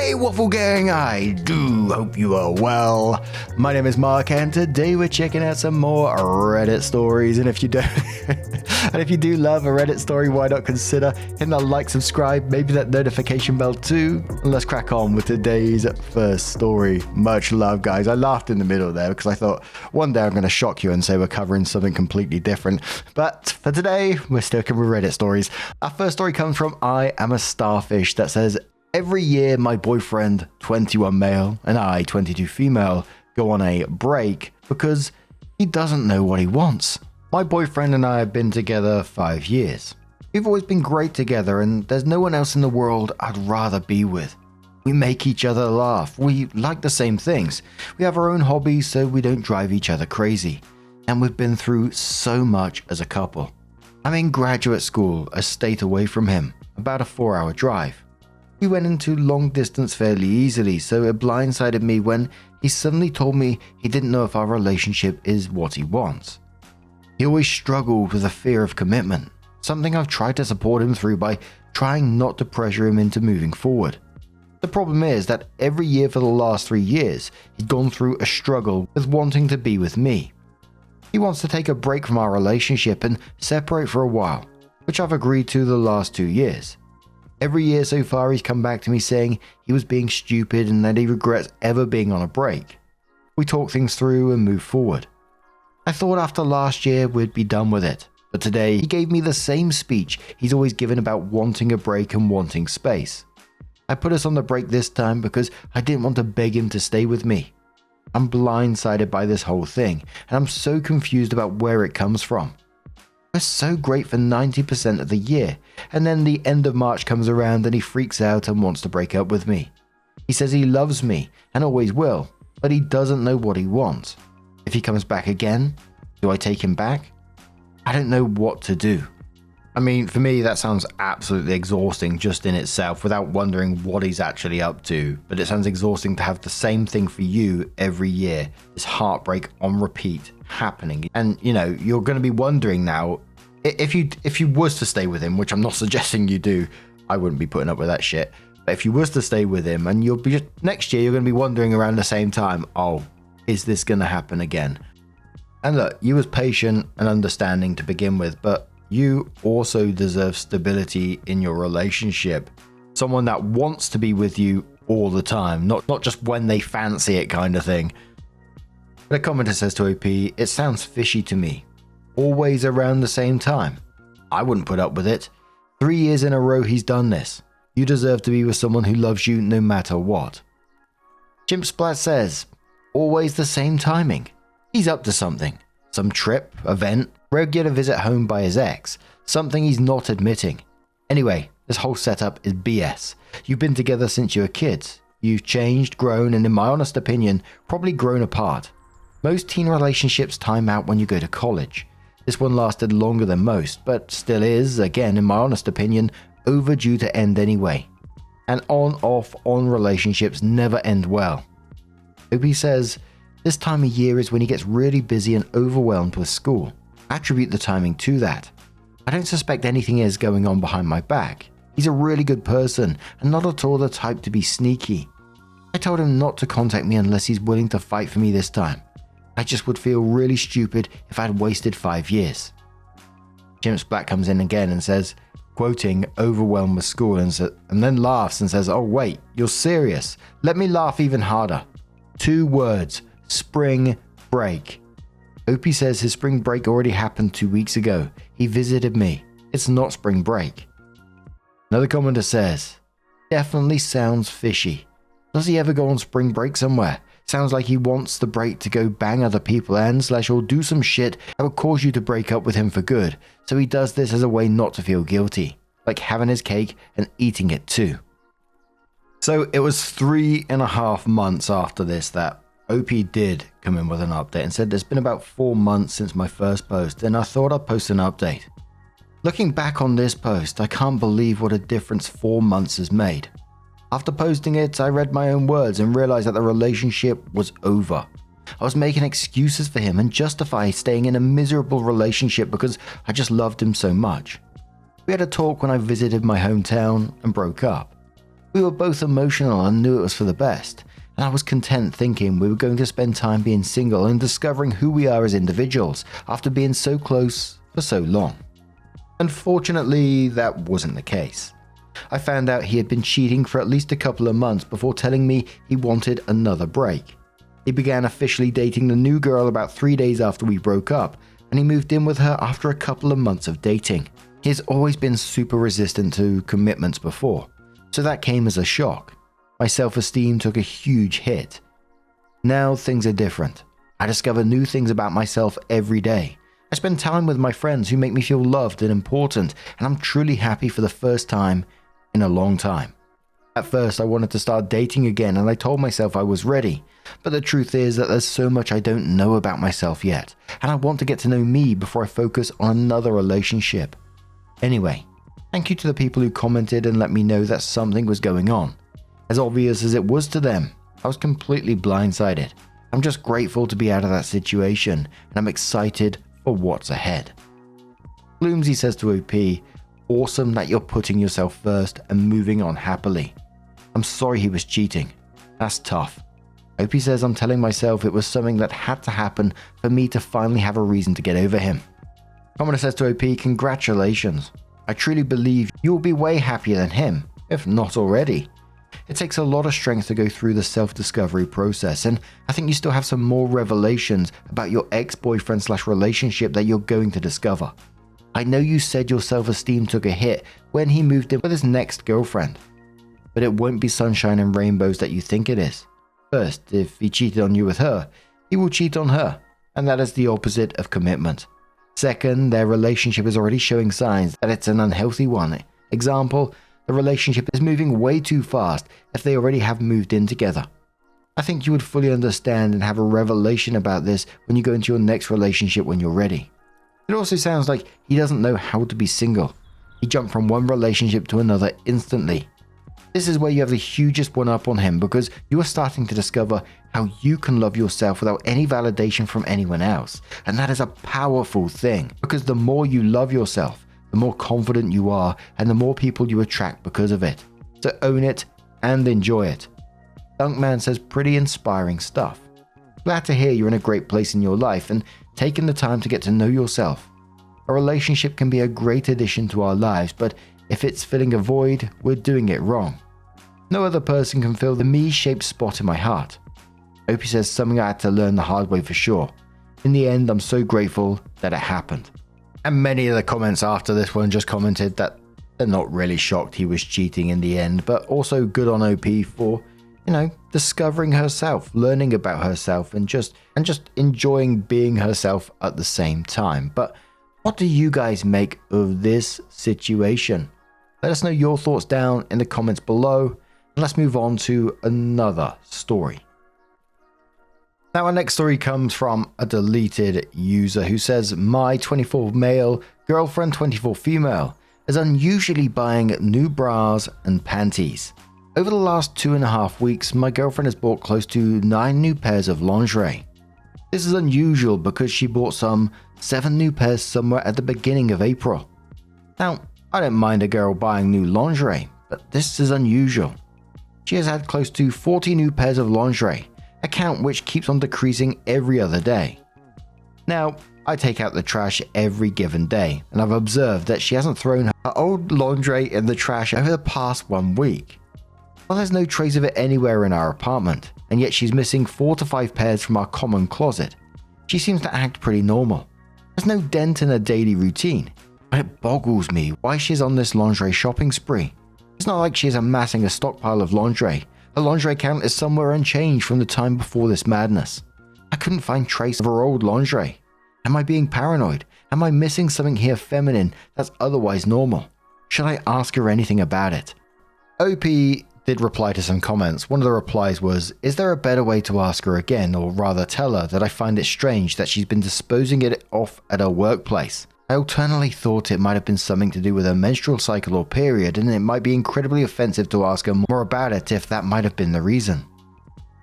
Hey Waffle Gang, I do hope you are well. My name is Mark and today we're checking out some more Reddit stories, and if you do love a Reddit story, why not consider hitting that like, subscribe, maybe that notification bell too, and let's crack on with today's first story. Much love, guys. I laughed in the middle there because I thought one day I'm going to shock you and say we're covering something completely different, but for today we're sticking with Reddit stories. Our first story comes from iamastarsfish that says, every year, my boyfriend, 21 male, and I, 22 female, go on a break because he doesn't know what he wants. My boyfriend and I have been together 5 years. We've always been great together, and there's no one else in the world I'd rather be with. We make each other laugh. We like the same things. We have our own hobbies, so we don't drive each other crazy. And we've been through so much as a couple. I'm in graduate school, a state away from him, about a 4-hour drive. We went into long distance fairly easily, so it blindsided me when he suddenly told me he didn't know if our relationship is what he wants. He always struggled with a fear of commitment, something I've tried to support him through by trying not to pressure him into moving forward. The problem is that every year for the last 3 years, he'd gone through a struggle with wanting to be with me. He wants to take a break from our relationship and separate for a while, which I've agreed to the last 2 years. Every year so far he's come back to me saying he was being stupid and that he regrets ever being on a break. We talk things through and move forward. I thought after last year we'd be done with it, but today he gave me the same speech he's always given about wanting a break and wanting space. I put us on the break this time because I didn't want to beg him to stay with me. I'm blindsided by this whole thing, and I'm so confused about where it comes from. We're so great for 90% of the year, and then the end of March comes around and he freaks out and wants to break up with me. He says he loves me and always will, but he doesn't know what he wants. If he comes back again, do I take him back? I don't know what to do. I mean, for me, that sounds absolutely exhausting just in itself without wondering what he's actually up to, but it sounds exhausting to have the same thing for you every year, this heartbreak on repeat happening. And you're going to be wondering now, if you was to stay with him, which I'm not suggesting you do, I wouldn't be putting up with that shit, but if you was to stay with him and next year you're going to be wondering around the same time, oh, is this going to happen again? And look, you was patient and understanding to begin with, but you also deserve stability in your relationship. Someone that wants to be with you all the time, not just when they fancy it kind of thing. But a commenter says to OP, it sounds fishy to me. Always around the same time. I wouldn't put up with it. 3 years in a row he's done this. You deserve to be with someone who loves you no matter what. Chimp Splat says, always the same timing. He's up to something. Some trip, event, regular visit home by his ex. Something he's not admitting. Anyway, this whole setup is BS. You've been together since you were kids. You've changed, grown, and in my honest opinion, probably grown apart. Most teen relationships time out when you go to college. This one lasted longer than most, but still is, again in my honest opinion, overdue to end anyway. And on relationships never end well. OP says, this time of year is when he gets really busy and overwhelmed with school. Attribute the timing to that. I don't suspect anything is going on behind my back. He's a really good person and not at all the type to be sneaky. I told him not to contact me unless he's willing to fight for me this time. I just would feel really stupid if I'd wasted 5 years. James Black comes in again and says, quoting, overwhelmed with school, and then laughs and says, oh wait, you're serious? Let me laugh even harder. 2 words, spring break. OP says his spring break already happened 2 weeks ago. He visited me. It's not spring break. Another commenter says, definitely sounds fishy. Does he ever go on spring break somewhere? Sounds like he wants the break to go bang other people and / or do some shit that would cause you to break up with him for good. So he does this as a way not to feel guilty. Like having his cake and eating it too. So it was 3.5 months after this that OP did come in with an update and said there's been about 4 months since my first post and I thought I'd post an update. Looking back on this post, I can't believe what a difference 4 months has made. After posting it, I read my own words and realized that the relationship was over. I was making excuses for him and justify staying in a miserable relationship because I just loved him so much. We had a talk when I visited my hometown and broke up. We were both emotional and knew it was for the best, and I was content thinking we were going to spend time being single and discovering who we are as individuals after being so close for so long. Unfortunately, that wasn't the case. I found out he had been cheating for at least a couple of months before telling me he wanted another break. He began officially dating the new girl about 3 days after we broke up, and he moved in with her after a couple of months of dating. He has always been super resistant to commitments before, so that came as a shock. My self-esteem took a huge hit. Now things are different. I discover new things about myself every day. I spend time with my friends who make me feel loved and important, and I'm truly happy for the first time in a long time. At first, I wanted to start dating again, and I told myself I was ready. But the truth is that there's so much I don't know about myself yet, and I want to get to know me before I focus on another relationship. Anyway, thank you to the people who commented and let me know that something was going on. As obvious as it was to them, I was completely blindsided. I'm just grateful to be out of that situation, and I'm excited for what's ahead. Bloomsy says to OP, awesome that you're putting yourself first and moving on happily. I'm sorry he was cheating. That's tough. OP says I'm telling myself it was something that had to happen for me to finally have a reason to get over him. Commoner says to OP, congratulations. I truly believe you will be way happier than him, if not already. It takes a lot of strength to go through the self-discovery process, and I think you still have some more revelations about your ex-boyfriend/relationship that you're going to discover. I know you said your self-esteem took a hit when he moved in with his next girlfriend, but it won't be sunshine and rainbows that you think it is. First, if he cheated on you with her, he will cheat on her, and that is the opposite of commitment. Second, their relationship is already showing signs that it's an unhealthy one. Example, the relationship is moving way too fast if they already have moved in together. I think you would fully understand and have a revelation about this when you go into your next relationship when you're ready. It also sounds like he doesn't know how to be single. He jumped from one relationship to another instantly. This is where you have the hugest one up on him because you are starting to discover how you can love yourself without any validation from anyone else. And that is a powerful thing because the more you love yourself, the more confident you are and the more people you attract because of it. So own it and enjoy it. Dunkman says pretty inspiring stuff. Glad to hear you're in a great place in your life and taking the time to get to know yourself. A relationship can be a great addition to our lives, but if it's filling a void, we're doing it wrong. No other person can fill the me-shaped spot in my heart. Opie says something I had to learn the hard way for sure. In the end, I'm so grateful that it happened. And many of the comments after this one just commented that they're not really shocked he was cheating in the end, but also good on OP for, discovering herself, learning about herself, and just enjoying being herself at the same time. But what do you guys make of this situation? Let us know your thoughts down in the comments below, and let's move on to another story. Now, our next story comes from a deleted user who says, my 24 male, girlfriend 24 female, is unusually buying new bras and panties. Over the last 2.5 weeks, my girlfriend has bought close to 9 new pairs of lingerie. This is unusual because she bought some 7 new pairs somewhere at the beginning of April. Now, I don't mind a girl buying new lingerie, but this is unusual. She has had close to 40 new pairs of lingerie, a count which keeps on decreasing every other day. Now, I take out the trash every given day, and I've observed that she hasn't thrown her old lingerie in the trash over the past 1 week. Well, there's no trace of it anywhere in our apartment, and yet she's missing 4 to 5 pairs from our common closet. She seems to act pretty normal. There's no dent in her daily routine, but it boggles me why she's on this lingerie shopping spree. It's not like she's amassing a stockpile of lingerie. Her lingerie count is somewhere unchanged from the time before this madness. I couldn't find trace of her old lingerie. Am I being paranoid? Am I missing something here feminine that's otherwise normal? Should I ask her anything about it? OP did reply to some comments. One of the replies was, is there a better way to ask her again, or rather tell her that I find it strange that she's been disposing it off at her workplace? I alternately thought it might have been something to do with her menstrual cycle or period, and it might be incredibly offensive to ask her more about it if that might have been the reason.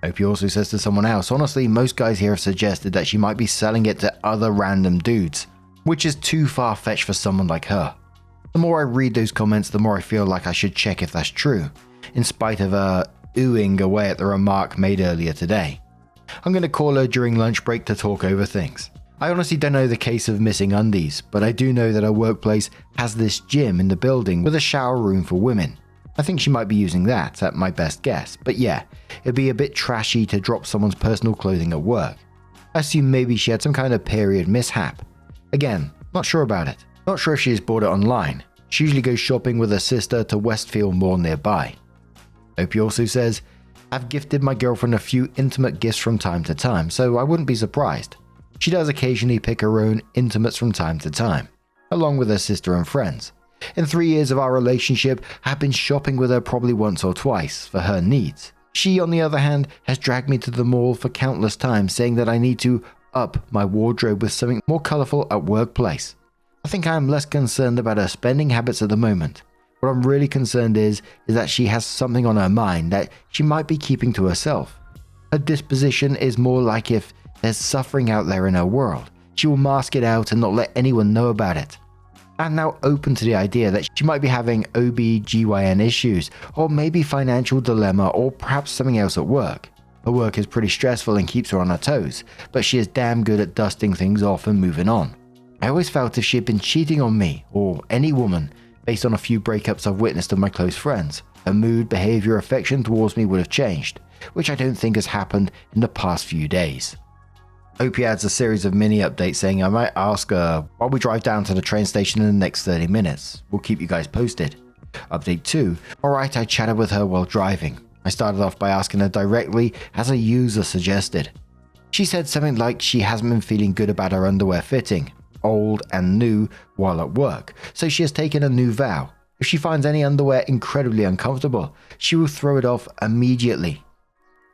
OP also says to someone else, honestly, most guys here have suggested that she might be selling it to other random dudes, which is too far-fetched for someone like her. The more I read those comments, the more I feel like I should check if that's true. in spite of her oohing away at the remark made earlier today. I'm going to call her during lunch break to talk over things. I honestly don't know the case of missing undies, but I do know that her workplace has this gym in the building with a shower room for women. I think she might be using that, at my best guess, but yeah, it'd be a bit trashy to drop someone's personal clothing at work. I assume maybe she had some kind of period mishap. Again, not sure about it. Not sure if she's bought it online. She usually goes shopping with her sister to Westfield Mall nearby. Opie also says, I've gifted my girlfriend a few intimate gifts from time to time, so I wouldn't be surprised. She does occasionally pick her own intimates from time to time, along with her sister and friends. In 3 years of our relationship, I've been shopping with her probably once or twice for her needs. She, on the other hand, has dragged me to the mall for countless times, saying that I need to up my wardrobe with something more colorful at workplace. I think I am less concerned about her spending habits at the moment. What I'm really concerned is that she has something on her mind that she might be keeping to herself. Her disposition is more like if there's suffering out there in her world, she will mask it out and not let anyone know about it. I'm now open to the idea that she might be having OB/GYN issues, or maybe financial dilemma, or perhaps something else at work. Her work is pretty stressful and keeps her on her toes, but she is damn good at dusting things off and moving on. I always felt if she had been cheating on me, or any woman, based on a few breakups I've witnessed of my close friends, her mood, behavior, affection towards me would have changed, which I don't think has happened in the past few days. Opie adds a series of mini updates saying I might ask her while we drive down to the train station in the next 30 minutes. We'll keep you guys posted. Update 2. Alright, I chatted with her while driving. I started off by asking her directly as a user suggested. She said something like she hasn't been feeling good about her underwear fitting, old and new, while at work, so she has taken a new vow. If she finds any underwear incredibly uncomfortable, she will throw it off immediately.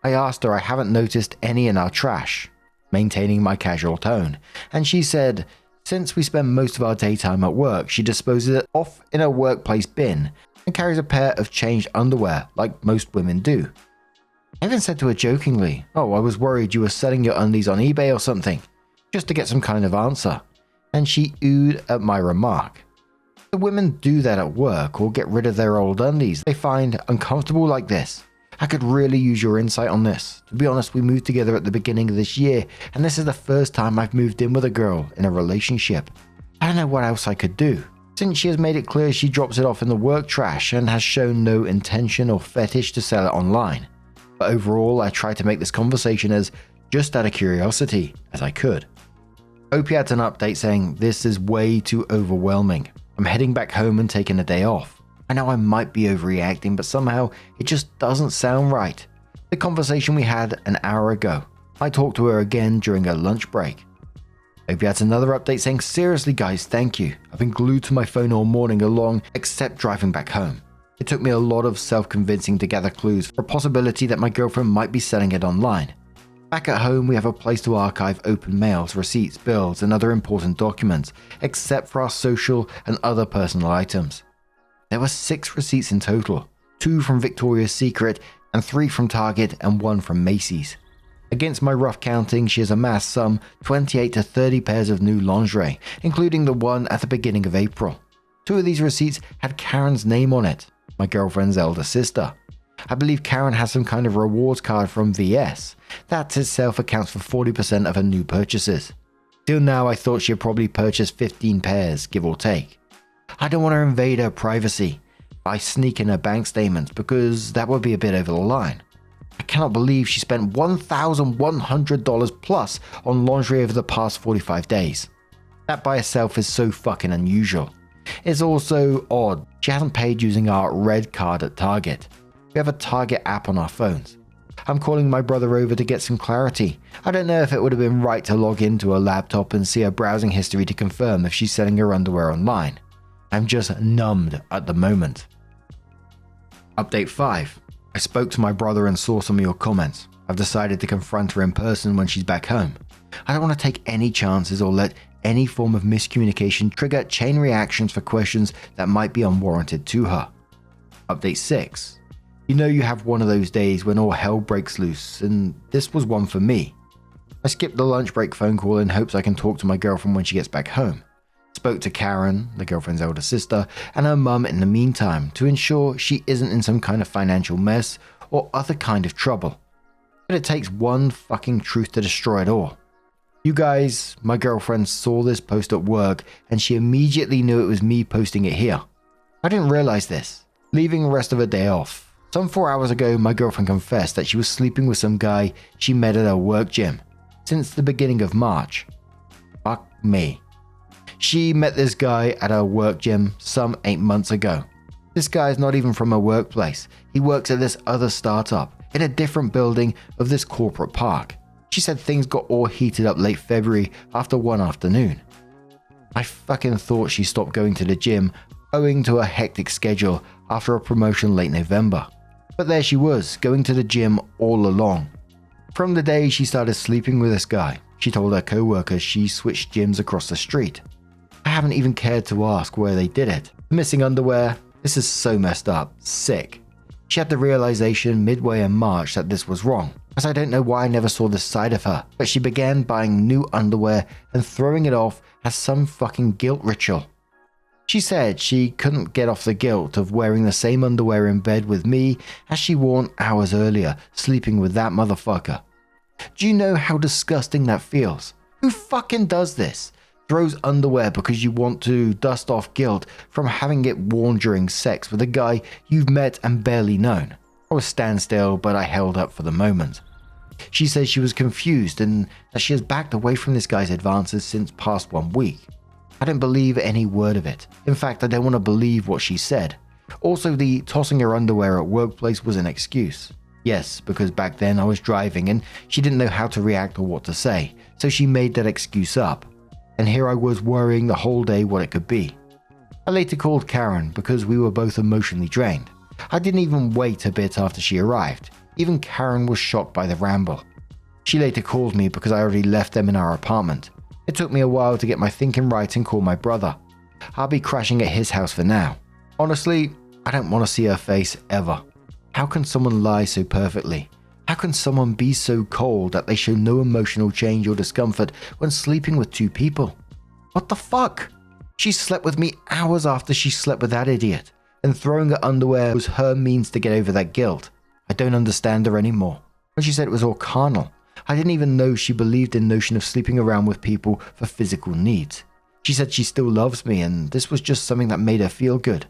I asked her I haven't noticed any in our trash, maintaining my casual tone, and she said since we spend most of our daytime at work, she disposes it off in a workplace bin and carries a pair of changed underwear like most women do. I even said to her jokingly, oh, I was worried you were selling your undies on eBay or something, just to get some kind of answer, and she oohed at my remark. The women do that at work or get rid of their old undies they find uncomfortable like this. I could really use your insight on this. To be honest, we moved together at the beginning of this year, and this is the first time I've moved in with a girl in a relationship. I don't know what else I could do, since she has made it clear she drops it off in the work trash and has shown no intention or fetish to sell it online. But overall, I tried to make this conversation as just out of curiosity as I could. Opie adds an update saying this is way too overwhelming. I'm heading back home and taking a day off. I know I might be overreacting, but somehow it just doesn't sound right. The conversation we had an hour ago. I talked to her again during her lunch break. Opie adds another update saying, seriously guys, thank you. I've been glued to my phone all morning along, except driving back home. It took me a lot of self-convincing to gather clues for a possibility that my girlfriend might be selling it online. Back at home, we have a place to archive open mails, receipts, bills, and other important documents, except for our social and other personal items. There were 6 receipts in total, 2 from Victoria's Secret and 3 from Target and 1 from Macy's. Against my rough counting, she has amassed some 28 to 30 pairs of new lingerie, including the one at the beginning of April. 2 of these receipts had Karen's name on it, my girlfriend's elder sister. I believe Karen has some kind of rewards card from VS. That itself accounts for 40% of her new purchases. Till now, I thought she had probably purchased 15 pairs, give or take. I don't want to invade her privacy by sneaking her bank statements because that would be a bit over the line. I cannot believe she spent $1,100 plus on lingerie over the past 45 days. That by itself is so fucking unusual. It's also odd she hasn't paid using our red card at Target. We have a Target app on our phones. I'm calling my brother over to get some clarity. I don't know if it would have been right to log into a laptop and see her browsing history to confirm if she's selling her underwear online. I'm just numbed at the moment. Update 5. I spoke to my brother and saw some of your comments. I've decided to confront her in person when she's back home. I don't want to take any chances or let any form of miscommunication trigger chain reactions for questions that might be unwarranted to her. Update 6. You know you have one of those days when all hell breaks loose, and this was one for me. I skipped the lunch break phone call in hopes I can talk to my girlfriend when she gets back home. Spoke to Karen, the girlfriend's elder sister, and her mum in the meantime to ensure she isn't in some kind of financial mess or other kind of trouble. But it takes one fucking truth to destroy it all. You guys, my girlfriend saw this post at work and she immediately knew it was me posting it here. I didn't realize this. Leaving the rest of her day off. Some 4 hours ago, my girlfriend confessed that she was sleeping with some guy she met at her work gym since the beginning of March. Fuck me. She met this guy at her work gym some 8 months ago. This guy is not even from her workplace. He works at this other startup in a different building of this corporate park. She said things got all heated up late February after one afternoon. I fucking thought she stopped going to the gym owing to a hectic schedule after a promotion late November. But there she was, going to the gym all along. From the day she started sleeping with this guy, she told her co-workers she switched gyms across the street. I haven't even cared to ask where they did it. Missing underwear, this is so messed up, sick. She had the realization midway in March that this was wrong, as I don't know why I never saw this side of her, but she began buying new underwear and throwing it off as some fucking guilt ritual. She said she couldn't get off the guilt of wearing the same underwear in bed with me as she worn hours earlier, sleeping with that motherfucker. Do you know how disgusting that feels? Who fucking does this? Throws underwear because you want to dust off guilt from having it worn during sex with a guy you've met and barely known. I was standstill, but I held up for the moment. She says she was confused and that she has backed away from this guy's advances since past 1 week. I don't believe any word of it. In fact, I don't want to believe what she said. Also, the tossing her underwear at workplace was an excuse. Yes, because back then I was driving and she didn't know how to react or what to say, so she made that excuse up. And here I was worrying the whole day what it could be. I later called Karen because we were both emotionally drained. I didn't even wait a bit after she arrived. Even Karen was shocked by the ramble. She later called me because I already left them in our apartment. It took me a while to get my thinking right and call my brother. I'll be crashing at his house for now. Honestly, I don't want to see her face ever. How can someone lie so perfectly? How can someone be so cold that they show no emotional change or discomfort when sleeping with 2 people? What the fuck? She slept with me hours after she slept with that idiot, and throwing her underwear was her means to get over that guilt. I don't understand her anymore. When she said it was all carnal, I didn't even know she believed in the notion of sleeping around with people for physical needs. She said she still loves me and this was just something that made her feel good.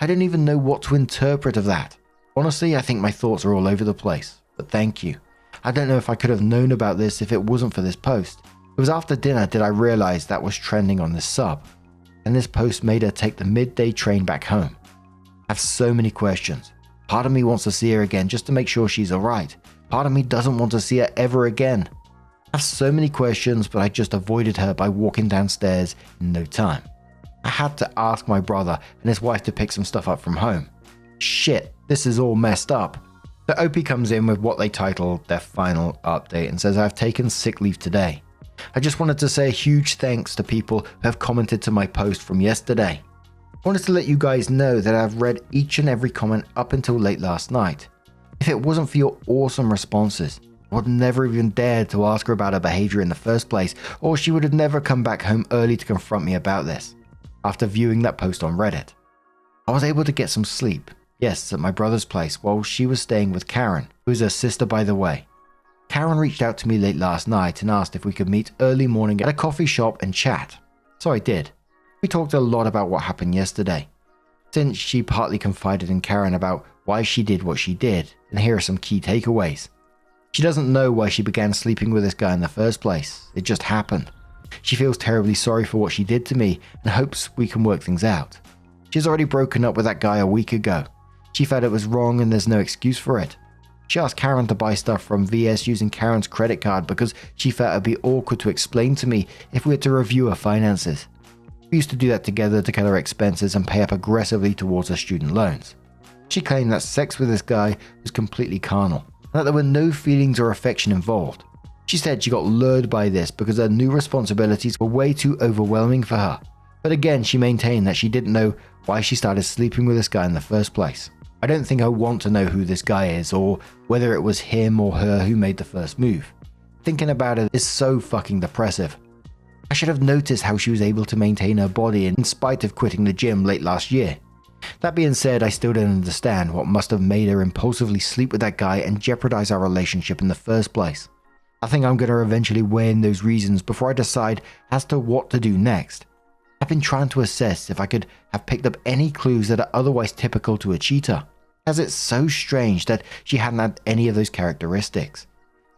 I don't even know what to interpret of that. Honestly, I think my thoughts are all over the place. But thank you. I don't know if I could have known about this if it wasn't for this post. It was after dinner did I realize that was trending on this sub. And this post made her take the midday train back home. I have so many questions. Part of me wants to see her again just to make sure she's alright. Part of me doesn't want to see her ever again. I have so many questions, but I just avoided her by walking downstairs in no time. I had to ask my brother and his wife to pick some stuff up from home. Shit, this is all messed up. The OP comes in with what they titled their final update and says, I've taken sick leave today. I just wanted to say a huge thanks to people who have commented to my post from yesterday. I wanted to let you guys know that I've read each and every comment up until late last night. If it wasn't for your awesome responses, I would never even dared to ask her about her behavior in the first place, or she would have never come back home early to confront me about this. After viewing that post on Reddit, I was able to get some sleep. Yes, at my brother's place while she was staying with Karen, who is her sister by the way. Karen reached out to me late last night and asked if we could meet early morning at a coffee shop and chat. So I did. We talked a lot about what happened yesterday. Since she partly confided in Karen about why she did what she did, and here are some key takeaways. She doesn't know why she began sleeping with this guy in the first place. It just happened. She feels terribly sorry for what she did to me and hopes we can work things out. She's already broken up with that guy a week ago. She felt it was wrong and there's no excuse for it. She asked Karen to buy stuff from VS using Karen's credit card because she felt it'd be awkward to explain to me if we had to review her finances. We used to do that together to cut her expenses and pay up aggressively towards her student loans. She claimed that sex with this guy was completely carnal and that there were no feelings or affection involved. She said she got lured by this because her new responsibilities were way too overwhelming for her. But again, she maintained that she didn't know why she started sleeping with this guy in the first place. I don't think I want to know who this guy is or whether it was him or her who made the first move. Thinking about it is so fucking depressive. I should have noticed how she was able to maintain her body in spite of quitting the gym late last year. That being said, I still don't understand what must have made her impulsively sleep with that guy and jeopardize our relationship in the first place. I think I'm going to eventually weigh in those reasons before I decide as to what to do next. I've been trying to assess if I could have picked up any clues that are otherwise typical to a cheater, as it's so strange that she hadn't had any of those characteristics.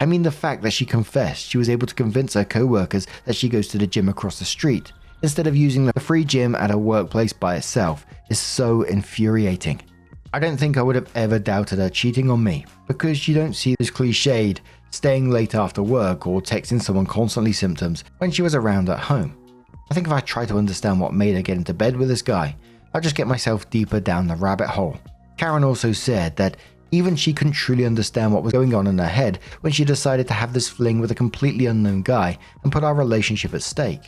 I mean, the fact that she confessed she was able to convince her co-workers that she goes to the gym across the street, instead of using the free gym at her workplace by itself, is so infuriating. I don't think I would have ever doubted her cheating on me, because you don't see this cliched staying late after work or texting someone constantly symptoms when she was around at home. I think if I try to understand what made her get into bed with this guy, I'll just get myself deeper down the rabbit hole. Karen also said that even she couldn't truly understand what was going on in her head when she decided to have this fling with a completely unknown guy and put our relationship at stake.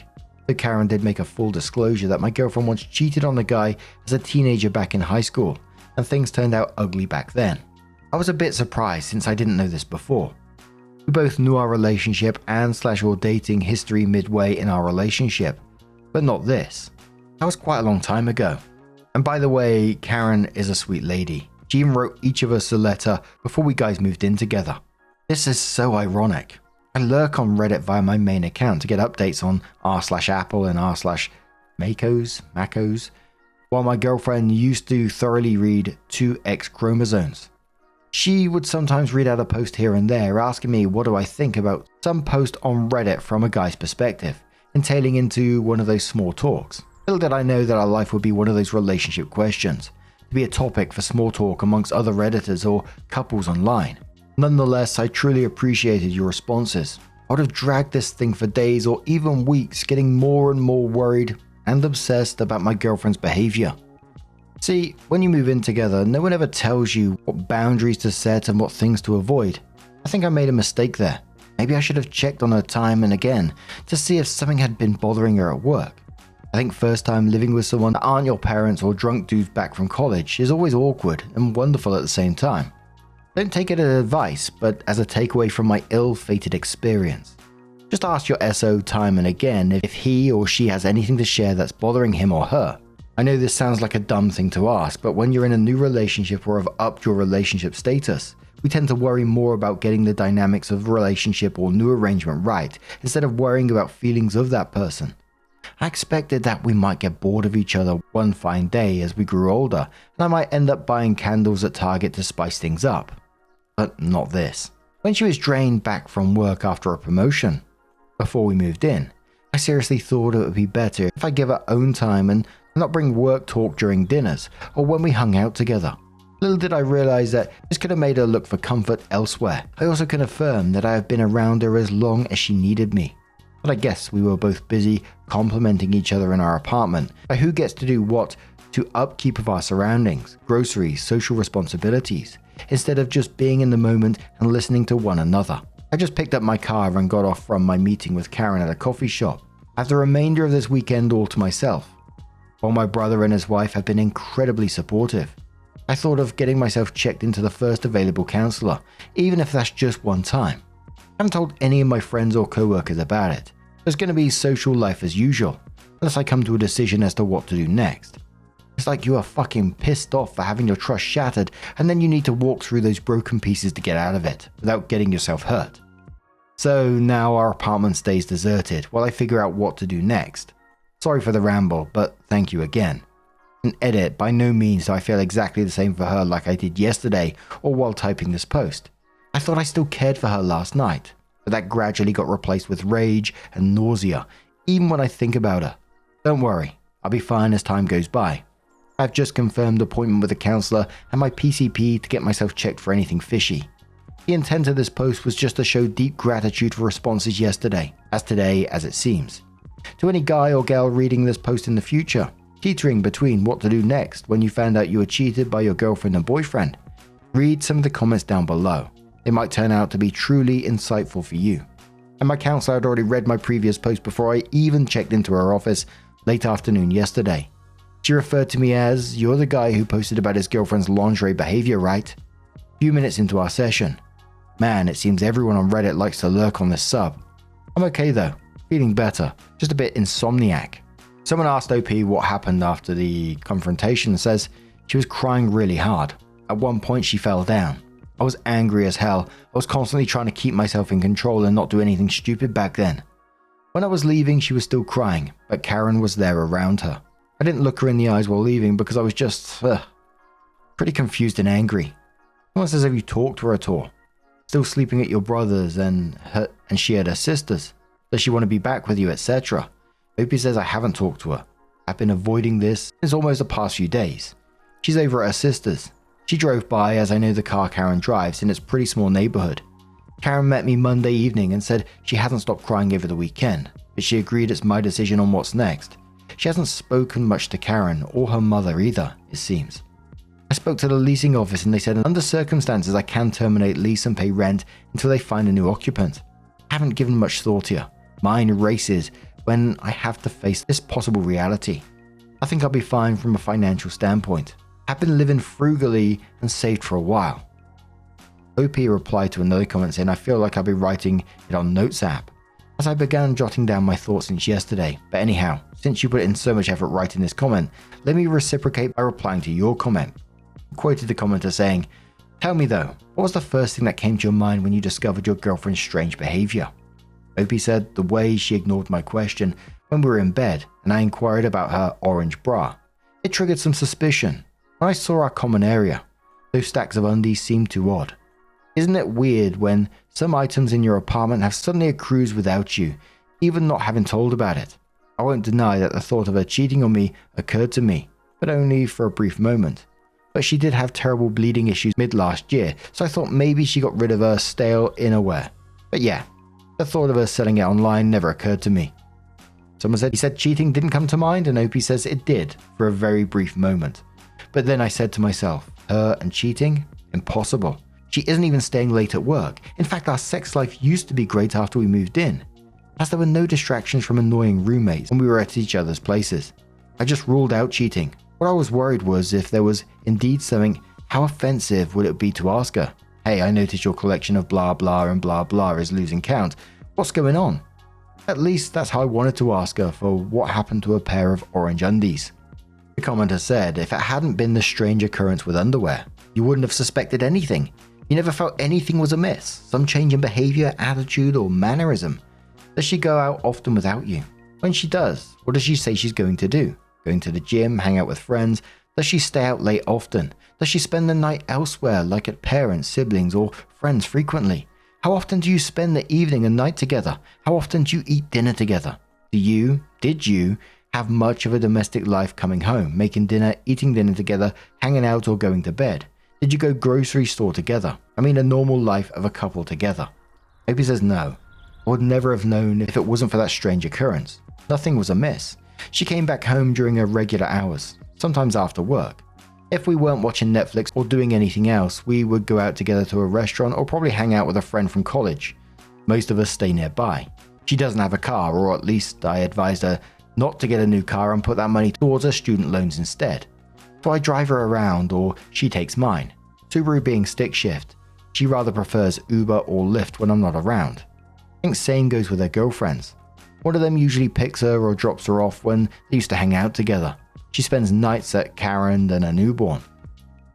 Though Karen did make a full disclosure that my girlfriend once cheated on the guy as a teenager back in high school, and things turned out ugly back then. I was a bit surprised since I didn't know this before. We both knew our relationship and/or dating history midway in our relationship, but not this. That was quite a long time ago. And by the way, Karen is a sweet lady. She even wrote each of us a letter before we guys moved in together. This is so ironic. I lurk on Reddit via my main account to get updates on r/Apple and r/Macos, while my girlfriend used to thoroughly read 2X chromosomes. She would sometimes read out a post here and there asking me what do I think about some post on Reddit from a guy's perspective, entailing into one of those small talks. Little did I know that our life would be one of those relationship questions, to be a topic for small talk amongst other Redditors or couples online. Nonetheless, I truly appreciated your responses. I would have dragged this thing for days or even weeks, getting more and more worried and obsessed about my girlfriend's behavior. See, when you move in together, no one ever tells you what boundaries to set and what things to avoid. I think I made a mistake there. Maybe I should have checked on her time and again to see if something had been bothering her at work. I think first time living with someone that aren't your parents or drunk dudes back from college is always awkward and wonderful at the same time. Don't take it as advice, but as a takeaway from my ill-fated experience. Just ask your SO time and again if he or she has anything to share that's bothering him or her. I know this sounds like a dumb thing to ask, but when you're in a new relationship or have upped your relationship status, we tend to worry more about getting the dynamics of a relationship or new arrangement right, instead of worrying about feelings of that person. I expected that we might get bored of each other one fine day as we grew older, and I might end up buying candles at Target to spice things up. But not this. When she was drained back from work after a promotion, before we moved in, I seriously thought it would be better if I give her own time and not bring work talk during dinners or when we hung out together. Little did I realize that this could have made her look for comfort elsewhere. I also can affirm that I have been around her as long as she needed me. But I guess we were both busy complimenting each other in our apartment by who gets to do what to upkeep of our surroundings, groceries, social responsibilities, instead of just being in the moment and listening to one another. I just picked up my car and got off from my meeting with Karen at a coffee shop. I have the remainder of this weekend all to myself. While my brother and his wife have been incredibly supportive, I thought of getting myself checked into the first available counselor, even if that's just one time. I haven't told any of my friends or co-workers about it. There's going to be social life as usual, unless I come to a decision as to what to do next. It's like you are fucking pissed off for having your trust shattered, and then you need to walk through those broken pieces to get out of it, without getting yourself hurt. So now our apartment stays deserted while I figure out what to do next. Sorry for the ramble, but thank you again. An edit, by no means do I feel exactly the same for her like I did yesterday or while typing this post. I thought I still cared for her last night, but that gradually got replaced with rage and nausea, even when I think about her. Don't worry, I'll be fine as time goes by. I've just confirmed an appointment with a counsellor and my PCP to get myself checked for anything fishy. The intent of this post was just to show deep gratitude for responses yesterday, as today as it seems. To any guy or gal reading this post in the future, teetering between what to do next when you found out you were cheated by your girlfriend and boyfriend, read some of the comments down below. They might turn out to be truly insightful for you. And my counsellor had already read my previous post before I even checked into her office late afternoon yesterday. She referred to me as, "You're the guy who posted about his girlfriend's lingerie behavior, right?" A few minutes into our session. Man, it seems everyone on Reddit likes to lurk on this sub. I'm okay though. feeling better, just a bit insomniac. Someone asked OP what happened after the confrontation and says she was crying really hard. At one point she fell down. I was angry as hell. I was constantly trying to keep myself in control and not do anything stupid back then. When I was leaving, she was still crying, but Karen was there around her. I didn't look her in the eyes while leaving because I was just pretty confused and angry. Almost as if you talked to her at all. Still sleeping at your brother's and she had her sisters. Does she want to be back with you, etc.? Opie says I haven't talked to her. I've been avoiding this since almost the past few days. She's over at her sister's. She drove by as I know the car Karen drives in its pretty small neighborhood. Karen met me Monday evening and said she hasn't stopped crying over the weekend, but she agreed it's my decision on what's next. She hasn't spoken much to Karen or her mother either, it seems. I spoke to the leasing office and they said under circumstances I can terminate lease and pay rent until they find a new occupant. I haven't given much thought here. Mine races when I have to face this possible reality. I think I'll be fine from a financial standpoint. I've been living frugally and saved for a while. OP replied to another comment saying I feel like I'll be writing it on Notes app, as I began jotting down my thoughts since yesterday. But anyhow, since you put in so much effort writing this comment, let me reciprocate by replying to your comment. I quoted the commenter saying, tell me though, what was the first thing that came to your mind when you discovered your girlfriend's strange behavior? OP said the way she ignored my question when we were in bed and I inquired about her orange bra. It triggered some suspicion. When I saw our common area, those stacks of undies seemed too odd. Isn't it weird when some items in your apartment have suddenly accrued without you, even not having told about it? I won't deny that the thought of her cheating on me occurred to me, but only for a brief moment. But she did have terrible bleeding issues mid last year, so I thought maybe she got rid of her stale innerwear. But yeah, the thought of her selling it online never occurred to me. Someone said he said cheating didn't come to mind, and Opie says it did for a very brief moment. But then I said to myself, her and cheating? Impossible. She isn't even staying late at work. In fact, our sex life used to be great after we moved in, as there were no distractions from annoying roommates when we were at each other's places. I just ruled out cheating. What I was worried was if there was indeed something, how offensive would it be to ask her, hey, I noticed your collection of blah blah and blah blah is losing count. What's going on? At least that's how I wanted to ask her for what happened to a pair of orange undies. The commenter said if it hadn't been the strange occurrence with underwear, you wouldn't have suspected anything. You never felt anything was amiss, some change in behavior, attitude, or mannerism. Does she go out often without you? When she does, what does she say she's going to do? Going to the gym, hang out with friends? Does she stay out late often? Does she spend the night elsewhere, like at parents, siblings, or friends frequently? How often do you spend the evening and night together? How often do you eat dinner together? Did you have much of a domestic life coming home, making dinner, eating dinner together, hanging out, or going to bed? Did you go grocery store together? I mean a normal life of a couple together. Opie says no. I would never have known if it wasn't for that strange occurrence. Nothing was amiss. She came back home during her regular hours, sometimes after work. If we weren't watching Netflix or doing anything else, we would go out together to a restaurant or probably hang out with a friend from college. Most of us stay nearby. She doesn't have a car, or at least I advised her not to get a new car and put that money towards her student loans instead. So I drive her around or she takes mine. Subaru being stick shift, she rather prefers Uber or Lyft when I'm not around. I think same goes with her girlfriends. One of them usually picks her or drops her off when they used to hang out together. She spends nights at Karen and her newborn.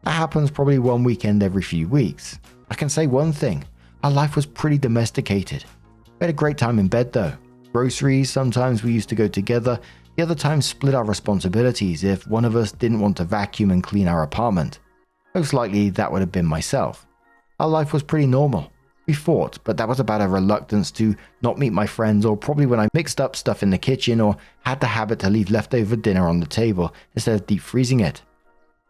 That happens probably one weekend every few weeks. I can say one thing, our life was pretty domesticated. We had a great time in bed though. Groceries, sometimes we used to go together, the other times split our responsibilities if one of us didn't want to vacuum and clean our apartment. Most likely that would have been myself. Our life was pretty normal. We fought, but that was about a reluctance to not meet my friends, or probably when I mixed up stuff in the kitchen or had the habit to leave leftover dinner on the table instead of deep freezing it.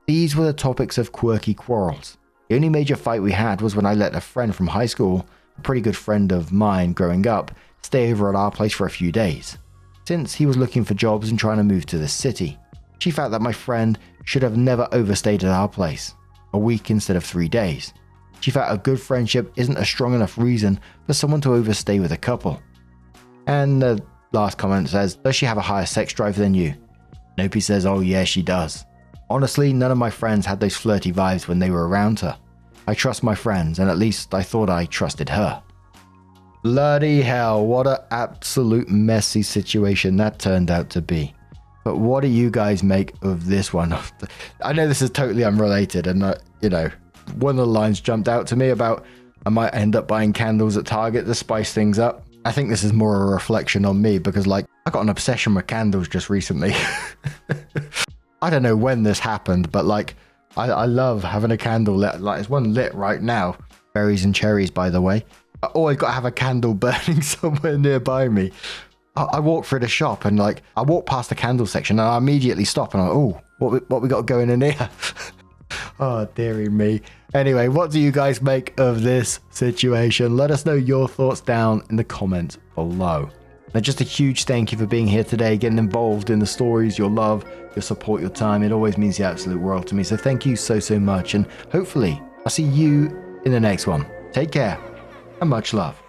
These were the topics of quirky quarrels. The only major fight we had was when I let a friend from high school, a pretty good friend of mine growing up, stay over at our place for a few days. Since he was looking for jobs and trying to move to the city, she felt that my friend should have never overstayed at our place, a week instead of 3 days. She felt a good friendship isn't a strong enough reason for someone to overstay with a couple. And the last comment says, does she have a higher sex drive than you? Nope says, oh yeah, she does. Honestly, none of my friends had those flirty vibes when they were around her. I trust my friends, and at least I thought I trusted her. Bloody hell, what an absolute messy situation that turned out to be. But what do you guys make of this one? I know this is totally unrelated, and you know, one of the lines jumped out to me about I might end up buying candles at Target to spice things up. I think this is more a reflection on me because, like, I got an obsession with candles just recently. I don't know when this happened, but like, I love having a candle lit. Like, there's one lit right now. Berries and cherries, by the way. I always got to have a candle burning somewhere nearby me. I walk through the shop and like I walk past the candle section and I immediately stop and I'm like, oh, what we got going in here? Oh, dearie me. Anyway, what do you guys make of this situation? Let us know your thoughts down in the comments below. And just a huge thank you for being here today, getting involved in the stories, your love, your support, your time. It always means the absolute world to me. So thank you so much. And hopefully I'll see you in the next one. Take care and much love.